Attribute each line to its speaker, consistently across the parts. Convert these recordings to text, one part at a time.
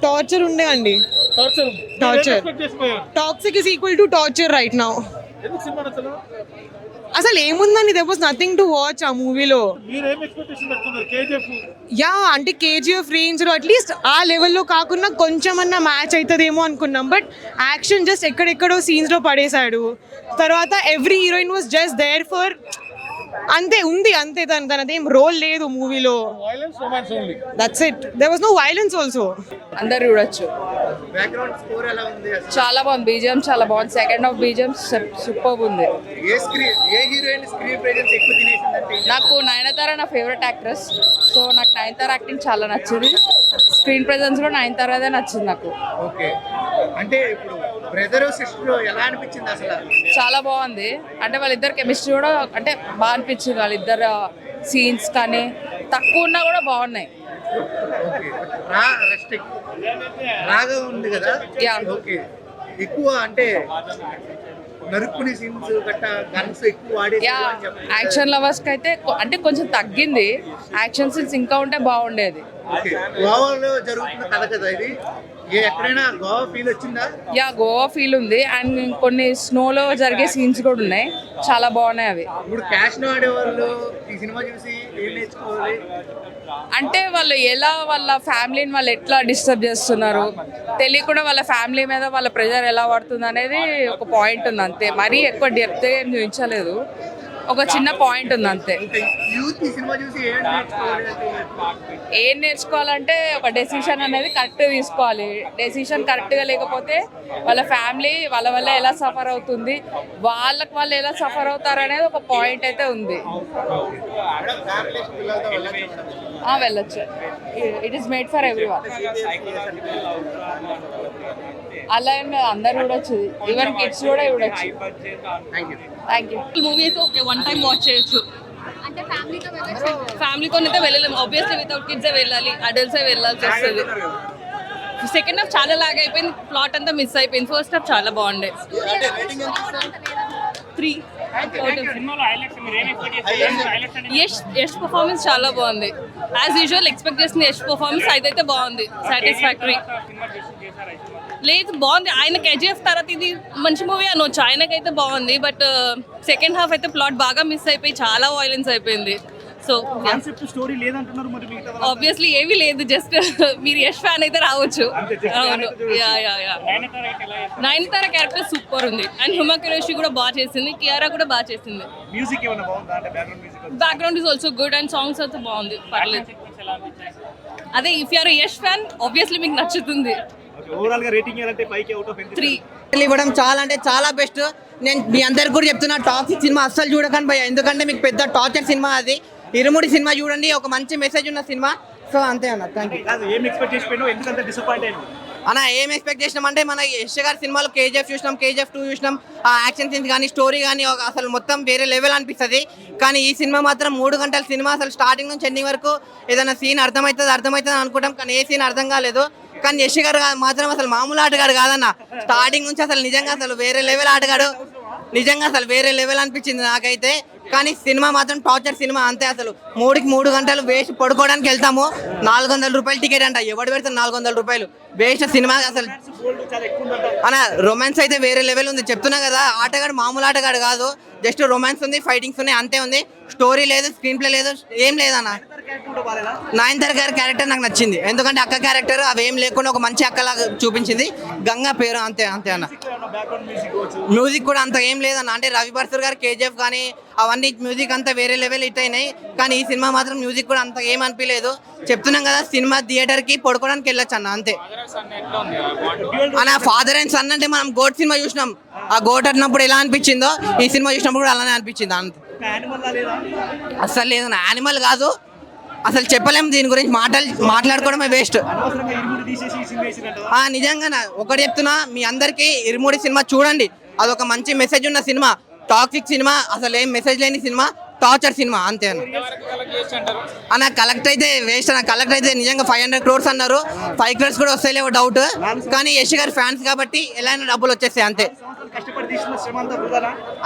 Speaker 1: Torture ఉండే అండి. Torture toxic is equal to torture right now. అసలు ఏముందండి, there was nothing to watch ఆ మూవీలో. యా అంటే కేజీఎఫ్ రేంజ్ లో అట్లీస్ట్ ఆ లెవెల్లో కాకుండా కొంచెం అన్న మ్యాచ్ అవుతుందేమో అనుకున్నాం. బట్ యాక్షన్ జస్ట్ ఎక్కడెక్కడో సీన్స్ లో పడేశాడు. తర్వాత every heroine was just there for అంతే ఉంది, అంతే తనదేం రోల్ లేదు మూవీలో. That's it. There was no violence also.
Speaker 2: అందరు చూడొచ్చు. చాలా బాగుంది, బీజిఎం చాలా బాగుంది. సెకండ్ హాఫ్ బీజిఎం సూపర్ ఉంది. నాకు నయనతార నా ఫేవరెట్ యాక్ట్రెస్, సో నాకు నయనతార యాక్టింగ్ చాలా నచ్చింది. స్క్రీన్ ప్రెజెన్స్ కూడా నయనతారదే నచ్చింది నాకు.
Speaker 3: అంటే ఇప్పుడు బ్రదర్ సిస్టర్ ఎలా అనిపించింది అసలు?
Speaker 2: చాలా బాగుంది. అంటే వాళ్ళిద్దరు కెమిస్ట్రీ కూడా అంటే బాగా అనిపించింది. వాళ్ళిద్దరు సీన్స్ కానీ తక్కువ ఉన్నా కూడా బాగున్నాయి.
Speaker 3: రాగా ఉంది కదా. ఓకే, ఎక్కువ అంటే నరుక్కుని సీన్స్ గట్ట గన్స్ ఎక్కువ వాడే.
Speaker 2: యాక్షన్ లవర్స్ కి అయితే అంటే కొంచెం తగ్గింది. యాక్షన్ సీన్స్ ఇంకా ఉంటే బాగుండేది.
Speaker 3: గోవాలో జరుగుతున్న కథ కదా ఇది. ఎక్కడైనా గోవా ఫీల్ వచ్చిందా?
Speaker 2: గోవా ఫీల్ ఉంది. అండ్ కొన్ని స్నోలో జరిగే సీన్స్ కూడా ఉన్నాయి, చాలా బాగున్నాయి అవి.
Speaker 3: ఇప్పుడు క్యాష్ ను ఆడేవాళ్ళు ఈ సినిమా చూసి ఏం నేర్చుకోవాలి
Speaker 2: అంటే వాళ్ళు ఎలా వాళ్ళ ఫ్యామిలీని వాళ్ళు ఎట్లా డిస్టర్బ్ చేస్తున్నారు, తెలియకుండా వాళ్ళ ఫ్యామిలీ మీద వాళ్ళ ప్రెజర్ ఎలా పడుతుంది అనేది ఒక పాయింట్ ఉంది అంతే. మరీ ఎక్కువ డెప్త్ ఏం చూపించలేదు, ఒక చిన్న పాయింట్ ఉంది అంతే. ఏం నేర్చుకోవాలంటే ఒక డెసిషన్ అనేది కరెక్ట్ తీసుకోవాలి. డెసిషన్ కరెక్ట్గా లేకపోతే వాళ్ళ ఫ్యామిలీ వాళ్ళ వల్ల ఎలా సఫర్ అవుతుంది, వాళ్ళకి వాళ్ళు ఎలా సఫర్ అవుతారు అనేది ఒక పాయింట్ అయితే ఉంది. వెళ్ళొచ్చు. It is made for everyone. అలా ఏం లేదు, అందరు చూడొచ్చు, ఈవెన్ కిడ్స్ కూడా చూడొచ్చు. Thank you.
Speaker 4: మూవీ అయితే ఓకే, వన్ టైం వాచ్ చేయొచ్చు. ఫ్యామిలీతో అయితే వెళ్ళలేము, ఆబ్వియస్లీ వితౌట్ కిడ్సే వెళ్ళాలి, అడల్ట్సే వెళ్ళాల్సి వస్తుంది. సెకండ్ హాఫ్ చాలా లాగ్ అయిపోయింది, ప్లాట్ అంతా మిస్ అయిపోయింది. ఫస్ట్ హాఫ్ చాలా బాగుండే. 3 యష్ పర్ఫార్మెన్స్ చాలా బాగుంది. యాజ్ యూజువల్ ఎక్స్పెక్ట్ చేసిన యష్ పర్ఫార్మెన్స్ అదైతే బాగుంది, సాటిస్ఫాక్టరీ. లేదు బాగుంది. ఆయన కేజీఎఫ్ తర్వాత ఇది మంచి మూవీ అనొచ్చు, ఆయనకైతే బాగుంది. బట్ సెకండ్ హాఫ్ అయితే ప్లాట్ బాగా మిస్ అయిపోయి చాలా వైలెన్స్ అయిపోయింది. సో ఆబ్వియస్లీ ఏమీ లేదు, జస్ట్ మీరు యష్ ఫ్యాన్ అయితే రావచ్చు. అవును, నయనతార క్యారెక్టర్ సూపర్ ఉంది. అండ్ హుమా కురేషి కూడా బాగా చేసింది, కియారా కూడా బాగా చేసింది. Background is also good and songs అయితే బాగుంది, పర్లేదు. అదే if you're Yash fan obviously మీకు నచ్చుతుంది. 3
Speaker 5: ఇవ్వడం చాలా అంటే చాలా బెస్ట్. నేను మీ అందరికి కూడా చెప్తున్నా, టాక్సిక్ సినిమా అస్సలు చూడకండి భయ్య, ఎందుకంటే మీకు పెద్ద టార్చర్ సినిమా అది. ఇరుముడి సినిమా చూడండి, ఒక మంచి మెసేజ్ ఉన్న సినిమా. సో అంతే అన్న, థ్యాంక్ యూ. అన్న ఏం ఎక్స్పెక్ట్ చేసినాం అంటే, మన యష్ గారి సినిమాలో కేజీఎఫ్ చూసినాం, కేజీఎఫ్ 2 చూసినాం. ఆ యాక్షన్ సీన్స్ కానీ స్టోరీ కానీ అసలు మొత్తం వేరే లెవెల్ అనిపిస్తుంది. కానీ ఈ సినిమా మాత్రం 3 గంటల సినిమా, అసలు స్టార్టింగ్ నుంచి ఎండింగ్ వరకు ఏదైనా సీన్ అర్థమవుతుంది అనుకుంటాం, కానీ ఏ సీన్ అర్థం కాలేదు. కానీ యష్ గారు మాత్రం అసలు మామూలు ఆటగాడు కాదన్న. స్టార్టింగ్ నుంచి అసలు నిజంగా అసలు వేరే లెవెల్ ఆటగాడు, నిజంగా అసలు వేరే లెవెల్ అనిపించింది నాకైతే. కానీ సినిమా మాత్రం టార్చర్ సినిమా అంతే. అసలు 3 గంటలు వేస్ట్ పడుకోవడానికి వెళ్తాము, 400 రూపాయలు టికెట్ అంట. ఎవడు పెడతారు 400 రూపాయలు? వేస్ట్ సినిమా అసలు. అన్న రొమాన్స్ అయితే వేరే లెవెల్ ఉంది, చెప్తున్నా కదా. ఆటగాడు మామూలు ఆటగాడు కాదు, జస్ట్ రొమాన్స్ ఉంది, ఫైటింగ్స్ ఉన్నాయి, అంతే ఉంది. స్టోరీ లేదు, స్క్రీన్ ప్లే లేదు, ఏం లేదన్న. నయనతార గారి క్యారెక్టర్ నాకు నచ్చింది, ఎందుకంటే అక్క క్యారెక్టర్ అవేం లేకుండా ఒక మంచి అక్కలాగా చూపించింది. గంగా పేరు అంతే అన్న. మ్యూజిక్ కూడా అంత ఏం లేదన్న. అంటే రవి బర్సర్ గారు కేజీఎఫ్ కానీ అవన్నీ మ్యూజిక్ అంతా వేరే లెవెల్ హిట్ అయినాయి. కానీ ఈ సినిమా మాత్రం మ్యూజిక్ కూడా అంత ఏం అనిపించలేదు. చెప్తున్నాం కదా, సినిమా థియేటర్కి పడుకోవడానికి వెళ్ళొచ్చు అన్న, అంతే అన్న. ఫాదర్ అండ్ సన్ అంటే మనం గోట్ సినిమా చూసినాం, ఆ గోట్ అన్నప్పుడు ఎలా అనిపించిందో ఈ సినిమా చూసినప్పుడు కూడా అలానే అనిపించింది అంతే. అస్సలు లేదు, యానిమల్ కాదు అసలు, చెప్పలేము దీని గురించి, మాట్లాడుకోవడమే వేస్ట్. నిజంగా ఒకటి చెప్తున్నా మీ అందరికీ, ఇరుముడి సినిమా చూడండి, అదొక మంచి మెసేజ్ ఉన్న సినిమా. టాక్సిక్ సినిమా అసలు ఏం మెసేజ్ లేని సినిమా, టార్చర్ సినిమా అంతే అన్న. కలెక్ట్ అయితే వేస్ట్ అన్న. కలెక్ట్ అయితే నిజంగా 500 crores అన్నారు, 5 crores కూడా వస్తలేవు డౌట్. కానీ యష్ గారి ఫ్యాన్స్ కాబట్టి ఎలా అయినా డబ్బులు వచ్చేస్తాయి అంతే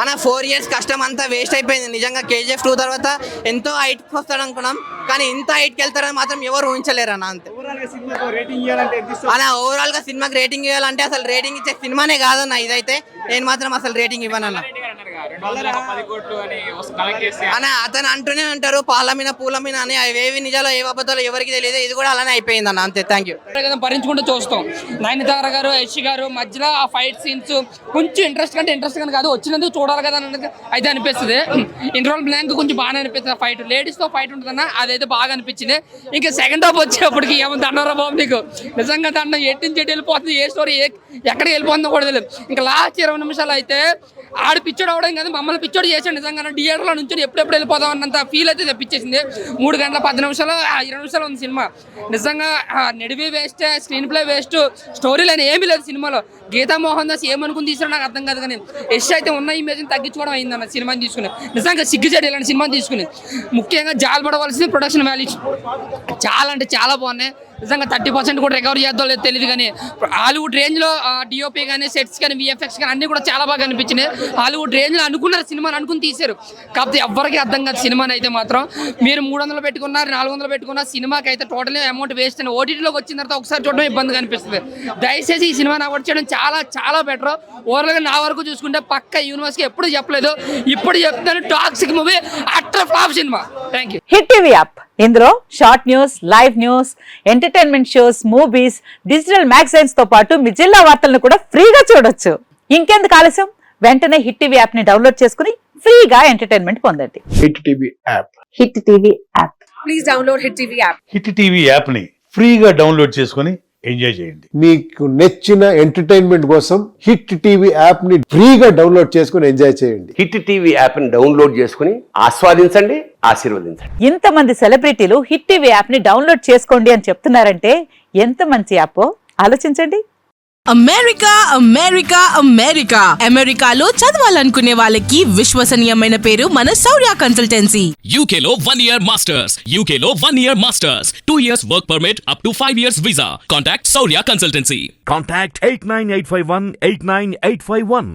Speaker 5: అన్న. 4 years కష్టం అంతా వేస్ట్ అయిపోయింది నిజంగా. కేజీఎఫ్ 2 తర్వాత ఎంతో హైట్కి వస్తాడు అనుకున్నాం, కానీ ఇంత హైట్కి వెళ్తారని మాత్రం ఎవరు ఊహించలేరు అన్న, అంతే. అన్న ఓవరాల్ గా సినిమాకి రేటింగ్ ఇవ్వాలంటే అసలు రేటింగ్ ఇచ్చే సినిమానే కాదన్న ఇదైతే. నేను మాత్రం అసలు రేటింగ్ ఇవ్వనన్న. అన్న అతను అంటూనే ఉంటారు పాలమీన పూలమీన అని, అవేవి నిజాలో ఏ అబద్ధాలు ఎవరికి తెలియదు. ఇది కూడా అలానే అయిపోయింది అన్న, అంతే. Thank you.
Speaker 6: భరించుకుంటూ చూస్తాం. నయనతార గారు, యశ్ గారు మధ్యలో ఆ ఫైట్ సీన్స్ కొంచెం ఇంట్రెస్ట్ కానీ కాదు, వచ్చినందుకు చూడాలి కదా అన్నది అయితే అనిపిస్తుంది. ఇంటర్వల్ బ్లాంక్ కొంచెం బాగా అనిపిస్తుంది. ఫైట్ లేడీస్ తో ఫైట్ ఉంటుందన్న, అదైతే బాగా అనిపించింది. ఇంకా సెకండ్ హాఫ్ వచ్చేప్పటికి ఏమో దండరా బాబు నీకు నిజంగా దండం. ఎట్టి నుంచి ఎటు వెళ్ళిపోతుంది, ఏ స్టోరీ ఎక్కడికి వెళ్ళిపోతుందో కూడా తెలియదు. ఇంకా లాస్ట్ 20 నిమిషాలు అయితే ఆడు పిచ్చోడు అవడం కదా, మమ్మల్ని పిచ్చోడు చేసాడు నిజంగా. థియేటర్లో నుంచి ఎప్పుడెప్పుడు వెళ్ళిపోదాం అన్నంత ఫీల్ అయితే తెప్పించేసింది. 3 గంటల 10 నిమిషాలు 20 నిమిషాలు ఉంది సినిమా. నిజంగా నెడివి waste, screenplay waste, storyline ఏమీ లేదు సినిమాలో. గీతా మోహన్ దాస్ ఏమనుకుని తీసాడో నాకు అర్థం కాదు. కానీ యశ్ అయితే ఉన్న ఇమేజ్ని తగ్గించుకోవడం అయిందన్న సినిమాని తీసుకుని. నిజంగా సిగ్గుచేటు ఇలాంటి సినిమాని తీసుకుని. ముఖ్యంగా జాలపడవలసింది ప్రొడక్షన్ వాల్యూస్ చాలా అంటే చాలా బాగున్నాయి. నిజంగా 30% కూడా రికవర్ చేద్దాం లేదు తెలియదు. కానీ హాలీవుడ్ రేంజ్లో డిఓపి కానీ సెట్స్ కానీ విఎఫ్ఎక్స్ కానీ అన్నీ కూడా చాలా బాగా అనిపించినాయి. హాలీవుడ్ రేంజ్లో అనుకున్నారు సినిమాని, అనుకుని తీశారు. కాకపోతే ఎవరికి అర్థం కాదు సినిమాని అయితే మాత్రం. మీరు 300 పెట్టుకున్నారు, 400 పెట్టుకున్న సినిమాకి అయితే టోటల్ అమౌంట్ వేస్ట్ అని. ఓటీటీలోకి వచ్చిన తర్వాత ఒకసారి చూడడం ఇబ్బందిగా అనిపిస్తుంది. దయచేసి ఈ సినిమాని అవాయిడ్ చేయడం చాలా చాలా బెటర్. ఓవరాల్గా నా వరకు చూసుకుంటే పక్క యూనివర్స్కి ఎప్పుడు చెప్పలేదు, ఇప్పుడు చెప్తాను. టాక్సిక్ మూవీ అట్టర్ ఫ్లాప్ సినిమా. Thank you.
Speaker 7: Hit TV app ఇందులో short news, live news, entertainment shows, movies, digital magazines తో పాటు మీ జిల్లా వార్తలను కూడా ఫ్రీగా చూడొచ్చు. ఇంకెందుకు ఆలస్యం, వెంటనే హిట్ టీవీ యాప్ ని డౌన్లోడ్ చేసుకుని ఫ్రీగా ఎంటర్టైన్మెంట్ పొందండి.
Speaker 8: Hit TV app.
Speaker 7: Hit TV app.
Speaker 1: Please download hit TV app.
Speaker 9: Hit TV app ని ఫ్రీగా డౌన్లోడ్ చేసుకుని ఎంజాయ్ చేయండి.
Speaker 8: మీకు నచ్చిన ఎంటర్టైన్మెంట్ కోసం హిట్ టీవీ యాప్ ని ఫ్రీగా డౌన్లోడ్ చేసుకుని ఎంజాయ్ చేయండి.
Speaker 10: హిట్ టీవీ యాప్ ని డౌన్లోడ్ చేసుకుని ఆస్వాదించండి, ఆశీర్వదించండి.
Speaker 7: ఇంతమంది సెలబ్రిటీలు హిట్ టీవీ యాప్ ని డౌన్లోడ్ చేసుకోండి అని చెప్తున్నారంటే ఎంత మంచి యాప్ ఆలోచించండి.
Speaker 11: అమెరికా అమెరికా అమెరికా అమెరికాలో చదవాలనుకునే వాళ్ళకి విశ్వసనీయమైన పేరు మన శౌర్య కన్సల్టెన్సీ.
Speaker 12: UK లో 1 year masters, UK లో 1 year masters, 2 years work permit up to 5 years visa. Contact Saurya Consultancy.
Speaker 13: Contact 89851 89851.